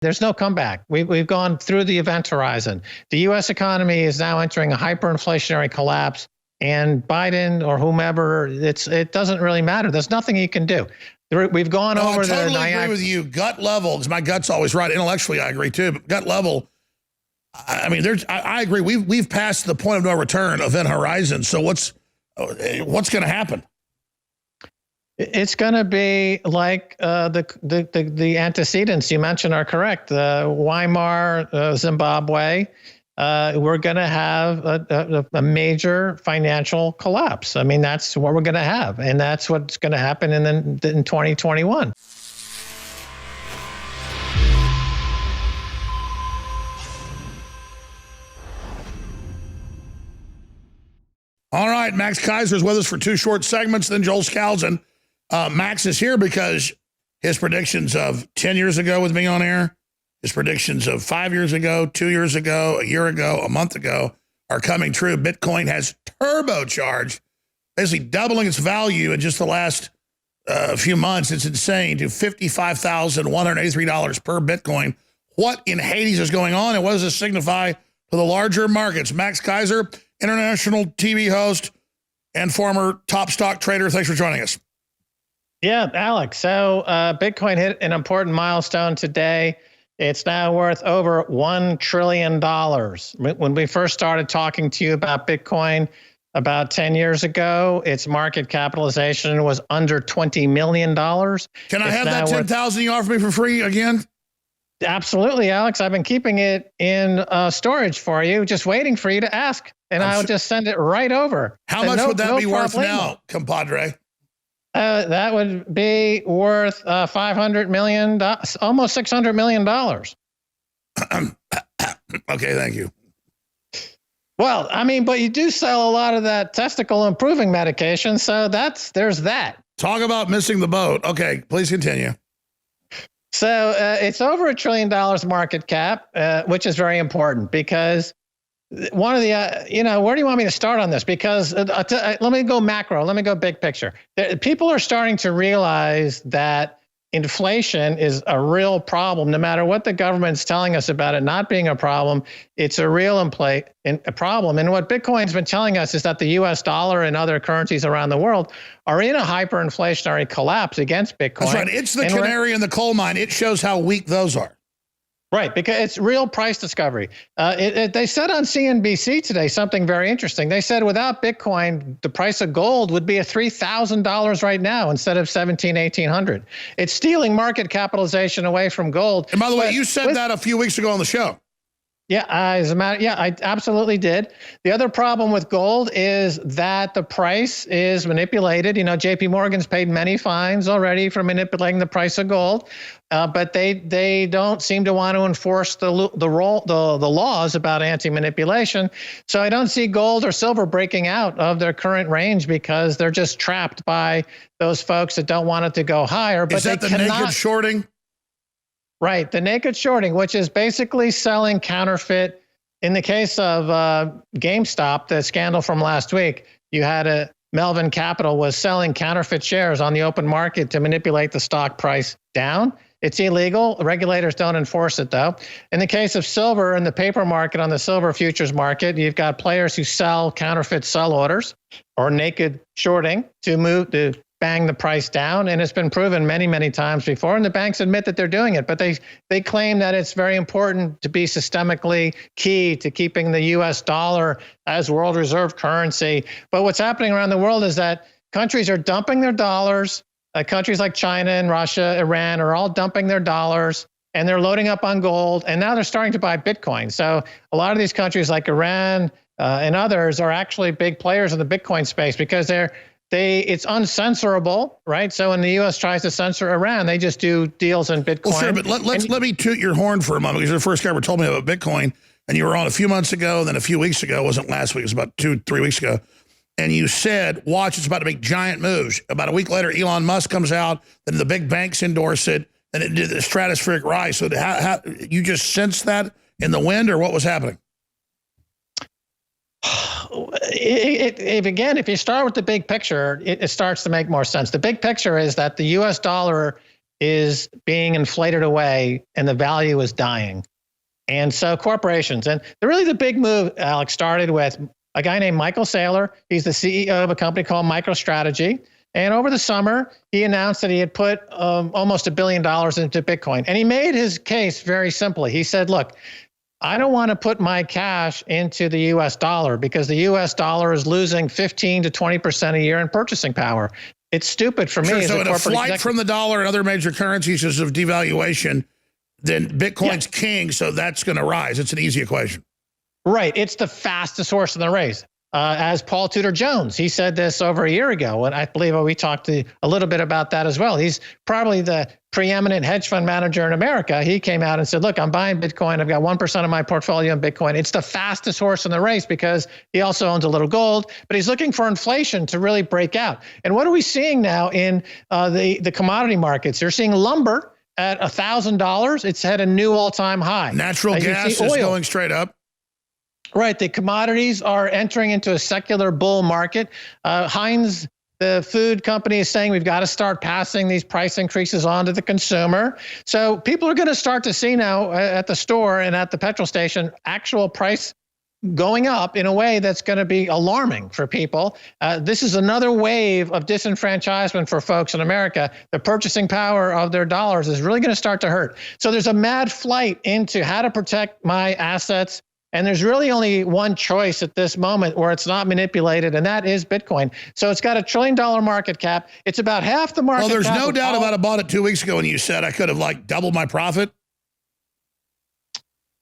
There's no comeback. We've gone through the event horizon. The U.S. economy is now entering a hyperinflationary collapse, and Biden or whomever, it doesn't really matter. There's nothing he can do. We've gone over the... I totally agree with you. Gut level, because my gut's always right. Intellectually, I agree too. But gut level, I mean, I agree. We've passed the point of no return, event horizon. So what's going to happen? It's going to be like the antecedents you mentioned are correct. Weimar, Zimbabwe. We're going to have a major financial collapse. I mean, that's what we're going to have, and that's what's going to happen in 2021. All right, Max Keiser is with us for 2 short segments, then Joel Skousen. Max is here because his predictions of 10 years ago with me on air, his predictions of 5 years ago, 2 years ago, a year ago, a month ago are coming true. Bitcoin has turbocharged, basically doubling its value in just the last few months. It's insane, to $55,183 per Bitcoin. What in Hades is going on, and what does this signify for the larger markets? Max Keiser, international TV host and former top stock trader. Thanks for joining us. Yeah, Alex. So Bitcoin hit an important milestone today. It's now worth over $1 trillion. When we first started talking to you about Bitcoin about 10 years ago, its market capitalization was under $20 million. Can I have that 10,000 you offered me for free again? Absolutely, Alex. I've been keeping it in storage for you, just waiting for you to ask, and I'll just send it right over. How much would that be worth now, compadre? That would be worth $500 million, almost $600 million. Okay, thank you. Well, I mean, but you do sell a lot of that testicle improving medication, so there's that. Talk about missing the boat. Okay, please continue. So it's over $1 trillion market cap, which is very important because one of the, where do you want me to start on this? Because let me go macro. Let me go big picture. People are starting to realize that inflation is a real problem. No matter what the government's telling us about it not being a problem, it's a real a problem. And what Bitcoin's been telling us is that the U.S. dollar and other currencies around the world are in a hyperinflationary collapse against Bitcoin. That's right. It's the canary in the coal mine. It shows how weak those are. Right, because it's real price discovery. They said on CNBC today something very interesting. They said without Bitcoin, the price of gold would be at $3,000 right now instead of $1,800. It's stealing market capitalization away from gold. And by the way, you said that a few weeks ago on the show. Yeah, as a matter, yeah, I absolutely did. The other problem with gold is that the price is manipulated. JP Morgan's paid many fines already for manipulating the price of gold, but they don't seem to want to enforce the laws about anti-manipulation. So I don't see gold or silver breaking out of their current range because they're just trapped by those folks that don't want it to go higher. But is that the naked shorting? Right, the naked shorting, which is basically selling counterfeit. In the case of GameStop, the scandal from last week, you had Melvin Capital was selling counterfeit shares on the open market to manipulate the stock price down. It's illegal. Regulators don't enforce it, though. In the case of silver and the paper market, on the silver futures market, you've got players who sell counterfeit sell orders or naked shorting to bang the price down, and it's been proven many, many times before, and the banks admit that they're doing it, but they claim that it's very important to be systemically key to keeping the U.S. dollar as world reserve currency. But what's happening around the world is that countries are dumping their dollars. Countries like China and Russia, Iran are all dumping their dollars, and they're loading up on gold, and now they're starting to buy Bitcoin. So a lot of these countries like Iran and others are actually big players in the Bitcoin space because it's uncensorable, right? So when the U.S. tries to censor Iran, they just do deals in Bitcoin. Well, sure, but let me toot your horn for a moment, because you're the first guy ever told me about Bitcoin, and you were on a few months ago, then a few weeks ago, it wasn't last week, it was about 2-3 weeks ago, and you said, watch, it's about to make giant moves. About a week later, Elon Musk comes out, then the big banks endorse it, and it did the stratospheric rise. So how you just sensed that in the wind, or what was happening? If you start with the big picture, it starts to make more sense. The big picture is that the U.S. dollar is being inflated away and the value is dying. And so corporations, and really the big move, Alex, started with a guy named Michael Saylor. He's the CEO of a company called MicroStrategy. And over the summer, he announced that he had put almost $1 billion into Bitcoin. And he made his case very simply. He said, look, I don't want to put my cash into the US dollar because the US dollar is losing 15 to 20% a year in purchasing power. It's stupid for me. Sure, so in a flight from the dollar and other major currencies because of devaluation, then Bitcoin's king, so that's going to rise. It's an easy equation. Right. It's the fastest horse in the race. As Paul Tudor Jones, he said this over a year ago, and I believe we talked a little bit about that as well. He's probably the preeminent hedge fund manager in America. He came out and said, look, I'm buying Bitcoin. I've got 1% of my portfolio in Bitcoin. It's the fastest horse in the race because he also owns a little gold, but he's looking for inflation to really break out. And what are we seeing now in the commodity markets? You're seeing lumber at $1,000. It's had a new all-time high. Natural gas is going straight up. Right. The commodities are entering into a secular bull market. Heinz, the food company, is saying we've got to start passing these price increases on to the consumer. So people are going to start to see now at the store and at the petrol station actual price going up in a way that's going to be alarming for people. This is another wave of disenfranchisement for folks in America. The purchasing power of their dollars is really going to start to hurt. So there's a mad flight into how to protect my assets. And there's really only one choice at this moment where it's not manipulated, and that is Bitcoin. So it's got $1 trillion market cap. It's about half the market cap. Well, there's no doubt about it. I bought it 2 weeks ago, and you said I could have doubled my profit.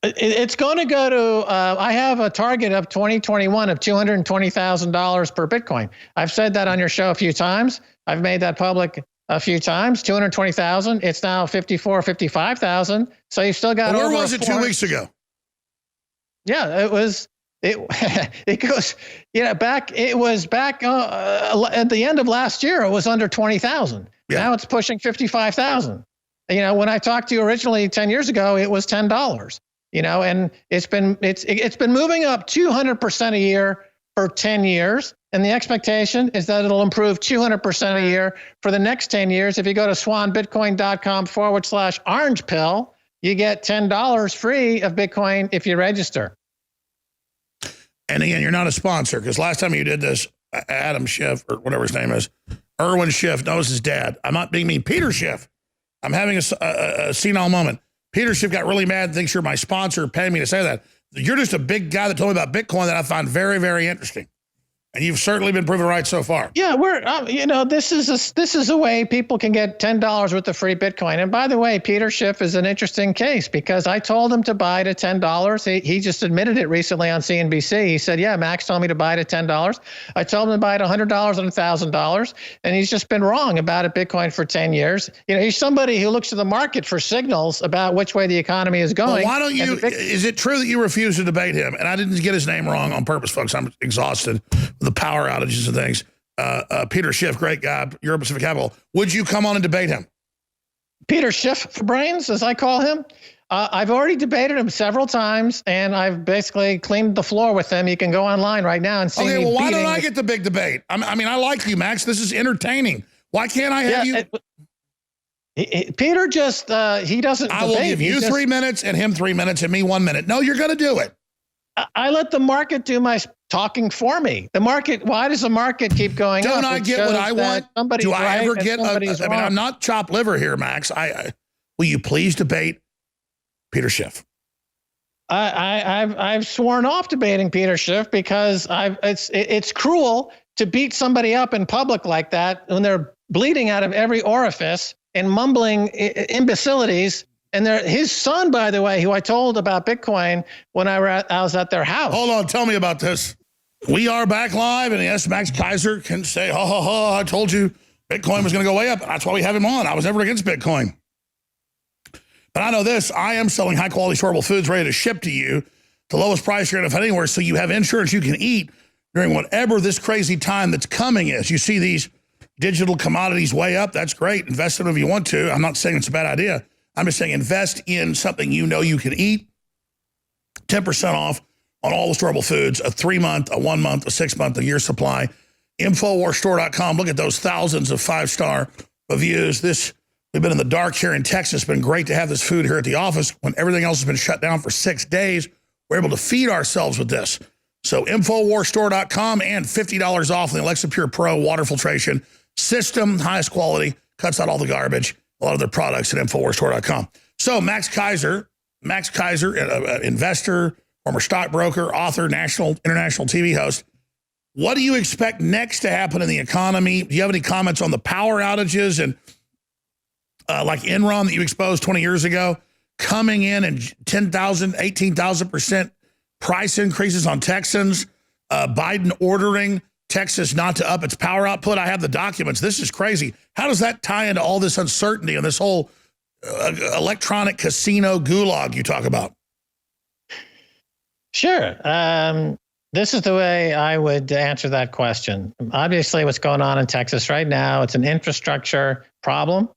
It's going to go to, I have a target of 2021 of $220,000 per Bitcoin. I've said that on your show a few times. I've made that public a few times, 220,000. It's now 54, 55,000. So you've still got where was it 2 weeks ago? Yeah, it goes, back at the end of last year, it was under 20,000. Yeah. Now it's pushing 55,000. When I talked to you originally 10 years ago, it was $10, and it's been moving up 200% a year for 10 years. And the expectation is that it'll improve 200% a year for the next 10 years. If you go to swanbitcoin.com/orange pill, you get $10 free of Bitcoin if you register. And again, you're not a sponsor because last time you did this, Adam Schiff or whatever his name is, Erwin Schiff knows his dad. I'm not being mean. Peter Schiff. I'm having a senile moment. Peter Schiff got really mad and thinks you're my sponsor paying me to say that. You're just a big guy that told me about Bitcoin that I find very, very interesting. And you've certainly been proven right so far. Yeah, this is a way people can get $10 worth of free Bitcoin. And by the way, Peter Schiff is an interesting case because I told him to buy it at $10. He just admitted it recently on CNBC. He said, yeah, Max told me to buy it at $10. I told him to buy it $100 and $1,000. And he's just been wrong about it, Bitcoin, for 10 years. He's somebody who looks to the market for signals about which way the economy is going. Well, why don't you, is it true that you refuse to debate him? And I didn't get his name wrong on purpose, folks. I'm exhausted. The power outages and things. Peter Schiff, great guy, Euro Pacific Capital. Would you come on and debate him? Peter Schiff for brains, as I call him. I've already debated him several times, and I've basically cleaned the floor with him. You can go online right now and see me. Okay, well, why don't I get the big debate? I mean, I like you, Max. This is entertaining. Why can't I have you? Peter just, he doesn't debate. I will give you 3 minutes and him 3 minutes and me 1 minute. No, you're going to do it. I let the market do my talking for me. The market, why does the market keep going up? Don't I get what I want? Do I ever get, I mean, I'm not chopped liver here, Max. Will you please debate Peter Schiff? I've sworn off debating Peter Schiff because it's cruel to beat somebody up in public like that when they're bleeding out of every orifice and mumbling imbecilities. And his son, by the way, who I told about Bitcoin when I was at their house. Hold on, tell me about this. We are back live, and yes, Max Keiser can say, ha, ha, ha, I told you Bitcoin was going to go way up. That's why we have him on. I was never against Bitcoin. But I know this, I am selling high-quality storable foods ready to ship to you, the lowest price you're going to find anywhere, so you have insurance you can eat during whatever this crazy time that's coming is. You see these digital commodities way up, that's great. Invest in them if you want to. I'm not saying it's a bad idea. I'm just saying invest in something you know you can eat. 10% off on all the storable foods, a 3-month, a 1 month, a 6 month, a year supply. Infowarsstore.com. Look at those thousands of 5-star reviews. This We've been in the dark here in Texas. It's been great to have this food here at the office. When everything else has been shut down for 6 days, we're able to feed ourselves with this. So InfoWarsStore.com and $50 off the Alexa Pure Pro water filtration system, highest quality, cuts out all the garbage, a lot of their products at InfoWarsStore.com. So Max Keiser, investor, former stockbroker, author, international TV host. What do you expect next to happen in the economy? Do you have any comments on the power outages and like Enron that you exposed 20 years ago, coming in and 10,000, 18,000% price increases on Texans, Biden ordering Texas not to up its power output? I have the documents. This is crazy. How does that tie into all this uncertainty and this whole electronic casino gulag you talk about? Sure. This is the way I would answer that question. Obviously, what's going on in Texas right now, it's an infrastructure problem.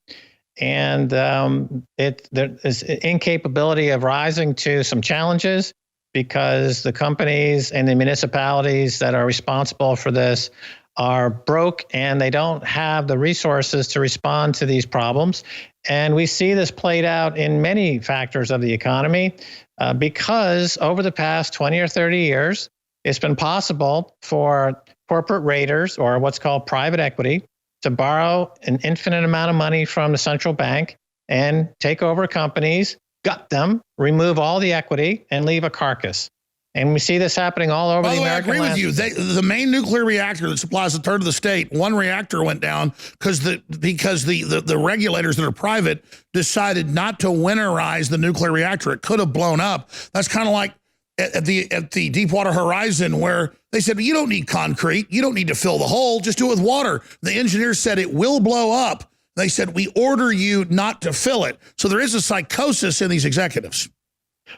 And there is incapability of rising to some challenges because the companies and the municipalities that are responsible for this are broke and they don't have the resources to respond to these problems. And we see this played out in many factors of the economy because over the past 20 or 30 years, it's been possible for corporate raiders or what's called private equity to borrow an infinite amount of money from the central bank and take over companies, gut them, remove all the equity, and leave a carcass. And we see this happening all over the American land. I agree with you. The main nuclear reactor that supplies a third of the state, one reactor went down because the regulators that are private decided not to winterize the nuclear reactor. It could have blown up. That's kind of like at the Deepwater Horizon, where they said, you don't need concrete. You don't need to fill the hole. Just do it with water. The engineers said it will blow up. They said, we order you not to fill it. So there is a psychosis in these executives.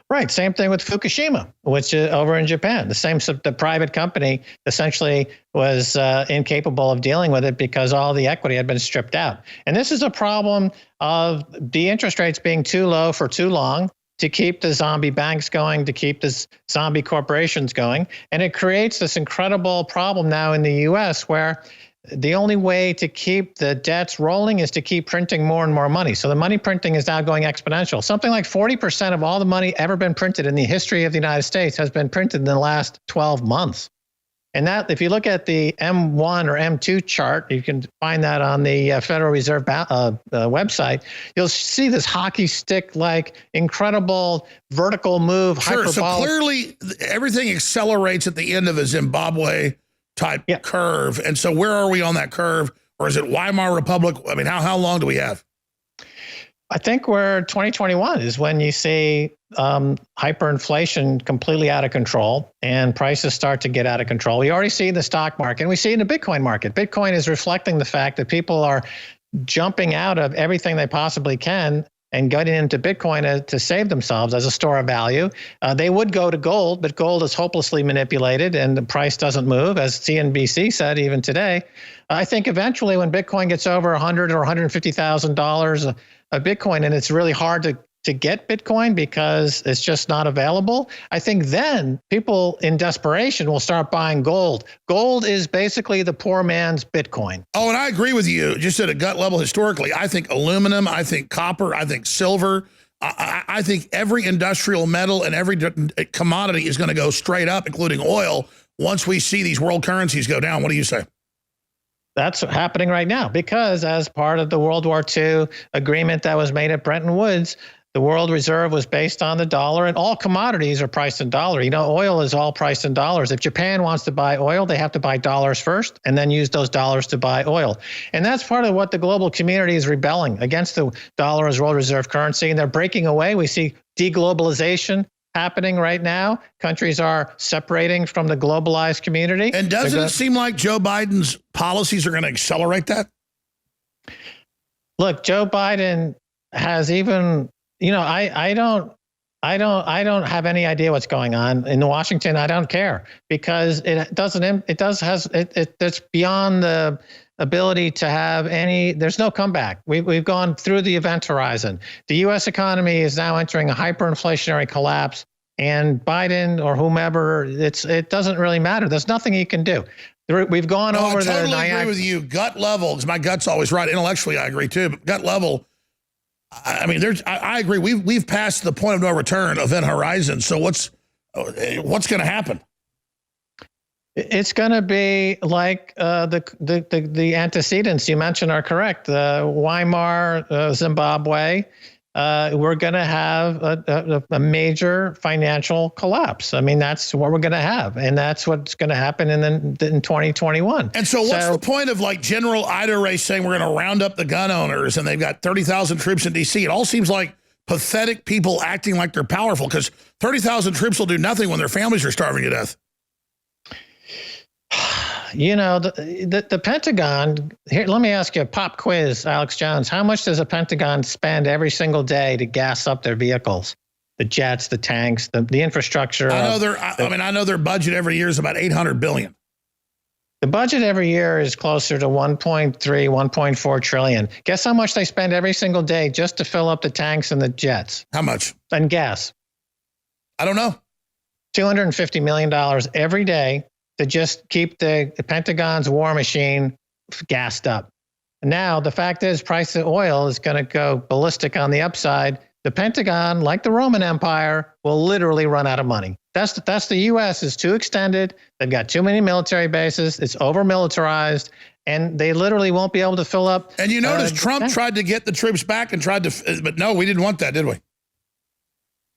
Right. Same thing with Fukushima, which is over in Japan. The private company essentially was incapable of dealing with it because all the equity had been stripped out. And this is a problem of the interest rates being too low for too long to keep the zombie banks going, to keep the zombie corporations going. And it creates this incredible problem now in the U.S. where the only way to keep the debts rolling is to keep printing more and more money. So the money printing is now going exponential. Something like 40% of all the money ever been printed in the history of the United States has been printed in the last 12 months. And that, if you look at the M1 or M2 chart, you can find that on the Federal Reserve website. You'll see this hockey stick-like incredible vertical move. Sure. So clearly, everything accelerates at the end of a Zimbabwe-type curve. And so, where are we on that curve, or is it Weimar Republic? I mean, how long do we have? I think 2021 is when you see hyperinflation completely out of control and prices start to get out of control. We already see the stock market and we see in the Bitcoin market. Bitcoin is reflecting the fact that people are jumping out of everything they possibly can and getting into Bitcoin to save themselves as a store of value. They would go to gold, but gold is hopelessly manipulated and the price doesn't move, as CNBC said even today. I think eventually when Bitcoin gets over $100,000 or $150,000 a Bitcoin, and it's really hard to get Bitcoin because it's just not available, I think then people in desperation will start buying gold. Gold is basically the poor man's Bitcoin. Oh, and I agree with you. Just at a gut level historically, I think aluminum, I think copper, I think silver, I think every industrial metal and every commodity is going to go straight up, including oil, once we see these world currencies go down. What do you say? That's happening right now because as part of the World War II agreement that was made at Bretton Woods, the world reserve was based on the dollar and all commodities are priced in dollar. You know, oil is all priced in dollars. If Japan wants to buy oil, they have to buy dollars first and then use those dollars to buy oil. And that's part of what the global community is rebelling against the dollar as world reserve currency. And they're breaking away. We see deglobalization happening right now. Countries are separating from the globalized community. And doesn't it seem like Joe Biden's policies are going to accelerate that? Look, Joe Biden has even, you know, I don't have any idea what's going on in Washington. I don't care because it's beyond the ability to have there's no comeback. We've gone through the event horizon. The U.S. economy is now entering a hyperinflationary collapse, and Biden or whomever, it doesn't really matter. There's nothing he can do. We've gone over I totally agree with you. Gut level, because my gut's always right. Intellectually, I agree too. But gut level, I mean, I agree. We've passed the point of no return, event horizon. So what's going to happen? It's going to be like the antecedents you mentioned are correct. Weimar, Zimbabwe. We're going to have a major financial collapse. I mean, that's what we're going to have, and that's what's going to happen in 2021. And so what's the point of like General Ida saying we're going to round up the gun owners and they've got 30,000 troops in D.C.? It all seems like pathetic people acting like they're powerful, because 30,000 troops will do nothing when their families are starving to death. You know, the Pentagon, here, let me ask you a pop quiz, Alex Jones. How much does the Pentagon spend every single day to gas up their vehicles? The jets, the tanks, the infrastructure. I know their budget every year is about $800 billion. The budget every year is closer to 1.3, 1.4 trillion. Guess how much they spend every single day just to fill up the tanks and the jets? How much? And gas. I don't know. $250 million every day to just keep the Pentagon's war machine gassed up. Now, the fact is, price of oil is going to go ballistic on the upside. The Pentagon, like the Roman Empire, will literally run out of money. That's the U.S. is too extended. They've got too many military bases. It's over-militarized, and they literally won't be able to fill up. And you notice Trump tried to get the troops back and but no, we didn't want that, did we?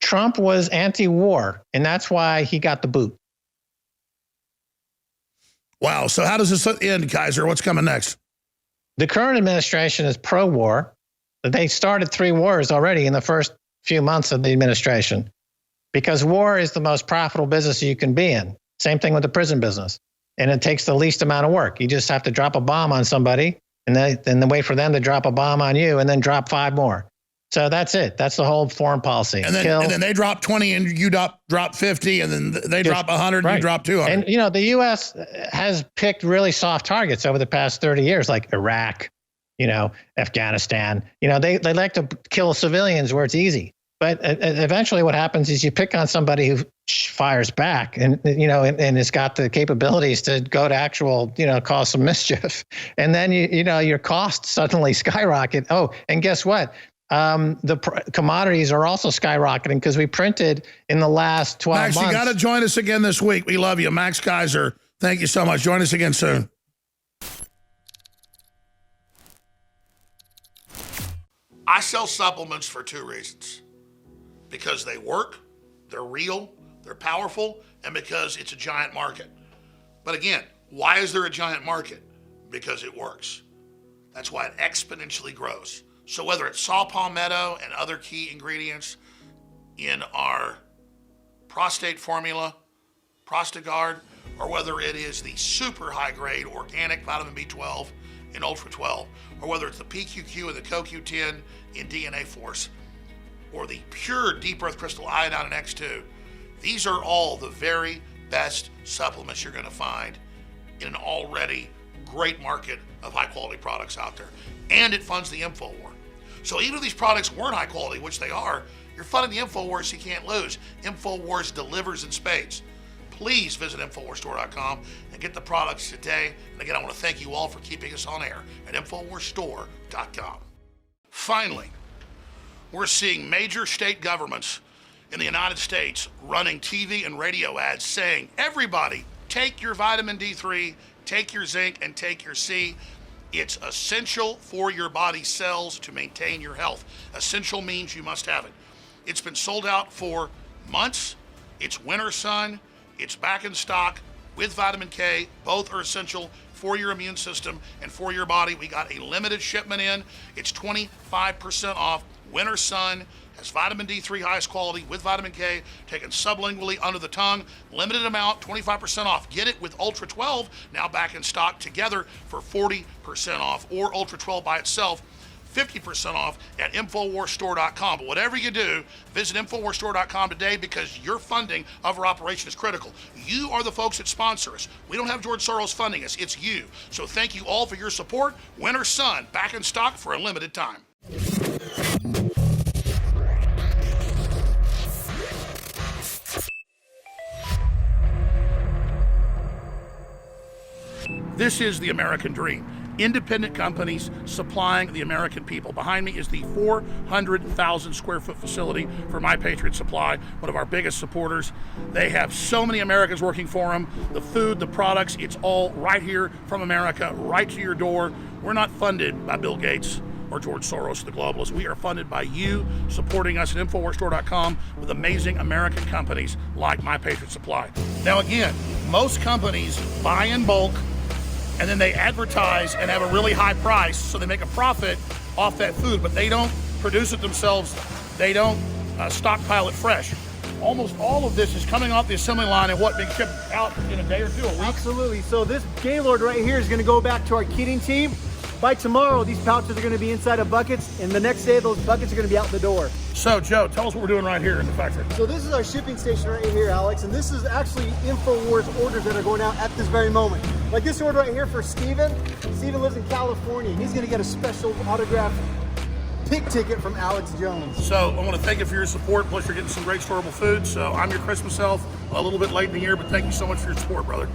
Trump was anti-war, and that's why he got the boot. Wow. So how does this end, Keiser? What's coming next? The current administration is pro-war. They started 3 wars already in the first few months of the administration, because war is the most profitable business you can be in. Same thing with the prison business. And it takes the least amount of work. You just have to drop a bomb on somebody and then wait for them to drop a bomb on you and then drop 5 more. So that's it. That's the whole foreign policy. And then they drop 20 and you drop 50, and then they drop 100 and you drop 200. And, you know, the U.S. has picked really soft targets over the past 30 years, like Iraq, you know, Afghanistan. You know, they like to kill civilians where it's easy. But eventually what happens is you pick on somebody who fires back and, you know, and has got the capabilities to go to actual, you know, cause some mischief. And then, you know, your costs suddenly skyrocket. Oh, and guess what? Commodities are also skyrocketing because we printed in the last 12 months. Max, you got to join us again this week. We love you. Max Keiser, thank you so much. Join us again soon. I sell supplements for 2 reasons. Because they work, they're real, they're powerful, and because it's a giant market. But again, why is there a giant market? Because it works. That's why it exponentially grows. So whether it's saw palmetto and other key ingredients in our prostate formula, Prostagard, or whether it is the super high grade organic vitamin B12 in Ultra 12, or whether it's the PQQ and the CoQ10 in DNA Force, or the pure deep earth crystal iodine and X2, these are all the very best supplements you're going to find in an already great market of high quality products out there. And it funds the InfoWar. So even if these products weren't high quality, which they are, you're funding the InfoWar, so you can't lose. InfoWars delivers in spades. Please visit InfoWarsStore.com and get the products today. And again, I want to thank you all for keeping us on air at InfoWarsStore.com. Finally, we're seeing major state governments in the United States running TV and radio ads saying, everybody, take your vitamin D3, take your zinc, and take your C. It's essential for your body cells to maintain your health. Essential means you must have it. It's been sold out for months. It's winter sun. It's back in stock with vitamin K. Both are essential for your immune system and for your body. We got a limited shipment in. It's 25% off. Winter Sun has vitamin D3, highest quality with vitamin K, taken sublingually under the tongue. Limited amount, 25% off. Get it with Ultra 12, now back in stock together for 40% off. Or Ultra 12 by itself, 50% off at InfoWarsStore.com. But whatever you do, visit InfoWarsStore.com today, because your funding of our operation is critical. You are the folks that sponsor us. We don't have George Soros funding us. It's you. So thank you all for your support. Winter Sun, back in stock for a limited time. This is the American dream. independent companies supplying the American people. Behind me is the 400,000 square foot facility for My Patriot Supply, one of our biggest supporters. They have so many Americans working for them. The food, the products, it's all right here from America, right to your door. We're not funded by Bill Gates or George Soros, the globalists. We are funded by you supporting us at InfoWarsStore.com with amazing American companies like My Patriot Supply. Now again, most companies buy in bulk and then they advertise and have a really high price, so they make a profit off that food, but they don't produce it themselves. They don't stockpile it fresh. Almost all of this is coming off the assembly line and being shipped out in a day or two, a week. Absolutely. So this Gaylord right here is going to go back to our kitting team. By tomorrow, these pouches are going to be inside of buckets, and the next day, those buckets are going to be out the door. So, Joe, tell us what we're doing right here in the factory. So this is our shipping station right here, Alex, and this is actually InfoWars orders that are going out at this very moment. Like this order right here for Steven. Steven lives in California. He's going to get a special autographed pick ticket from Alex Jones. So I want to thank you for your support, plus you're getting some great storable food. So I'm your Christmas elf, a little bit late in the year, but thank you so much for your support, brother.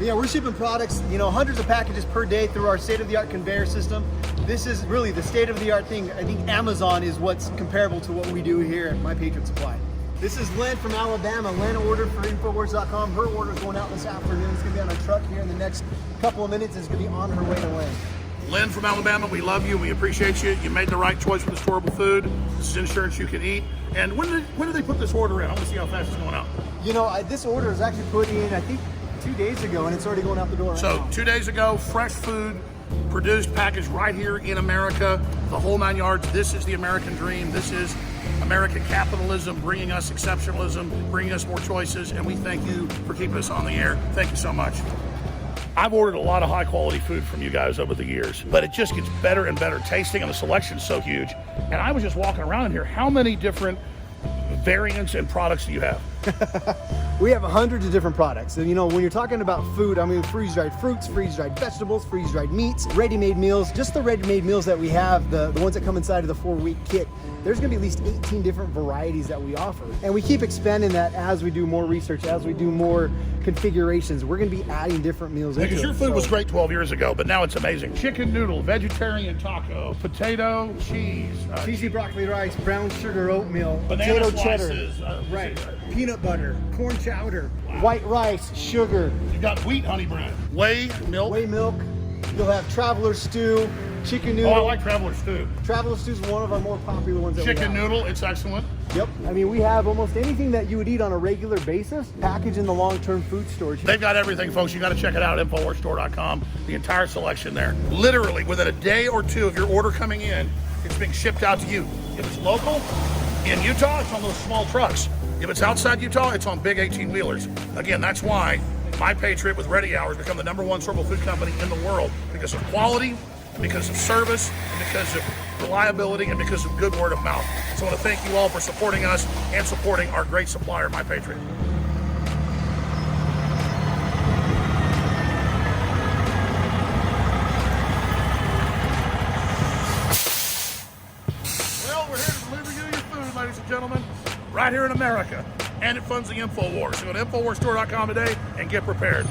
Yeah, we're shipping products, hundreds of packages per day through our state-of-the-art conveyor system. This is really the state-of-the-art thing. I think Amazon is what's comparable to what we do here at My Patriot Supply. This is Len from Alabama. Len ordered for Infowars.com. Her order is going out this afternoon. It's going to be on a truck here in the next couple of minutes. It's going to be on her way to Len. Len from Alabama, we love you. We appreciate you. You made the right choice for the storable food. This is insurance you can eat. And when did they put this order in? I want to see how fast it's going out. This order is actually put in, I think, 2 days ago, and it's already going out the door right now. 2 days ago, fresh food, produced, packaged right here in America, the whole 9 yards. This is the American dream. This is American capitalism, bringing us exceptionalism, bringing us more choices, and we thank you for keeping us on the air. Thank you so much. I've ordered a lot of high quality food from you guys over the years, but it just gets better and better tasting, and the selection's so huge. And I was just walking around in here. How many different variants and products do you have? We have hundreds of different products. And when you're talking about food, freeze-dried fruits, freeze-dried vegetables, freeze-dried meats, ready-made meals. Just the ready-made meals that we have, the ones that come inside of the 4-week kit, there's gonna be at least 18 different varieties that we offer. And we keep expanding that as we do more research, as we do more configurations. We're gonna be adding different meals into it. Because your food was great 12 years ago, but now it's amazing. Chicken noodle, vegetarian taco, potato, cheese. Cheesy broccoli rice, brown sugar oatmeal, banana potato slices, cheddar, right, peanut butter, corn chowder, white rice, sugar. You got wheat honey bread, whey milk. Whey milk. You'll have traveler stew, chicken noodle. Oh, I like traveler stew. Traveler stew is one of our more popular ones that we have. Chicken noodle, it's excellent. Yep. We have almost anything that you would eat on a regular basis packaged in the long-term food storage. They've got everything, folks. You got to check it out at InfoWarsStore.com. The entire selection there. Literally, within a day or two of your order coming in, it's being shipped out to you. If it's local, in Utah, it's on those small trucks. If it's outside Utah, it's on big 18-wheelers. Again, that's why My Patriot with Ready Hours become the #1 storable food company in the world, because of quality, and because of service, and because of reliability, and because of good word of mouth. So I want to thank you all for supporting us and supporting our great supplier, My Patriot. Well, we're here to deliver you your food, ladies and gentlemen, right here in America. And it funds the InfoWars. So go to InfoWarsStore.com today and get prepared.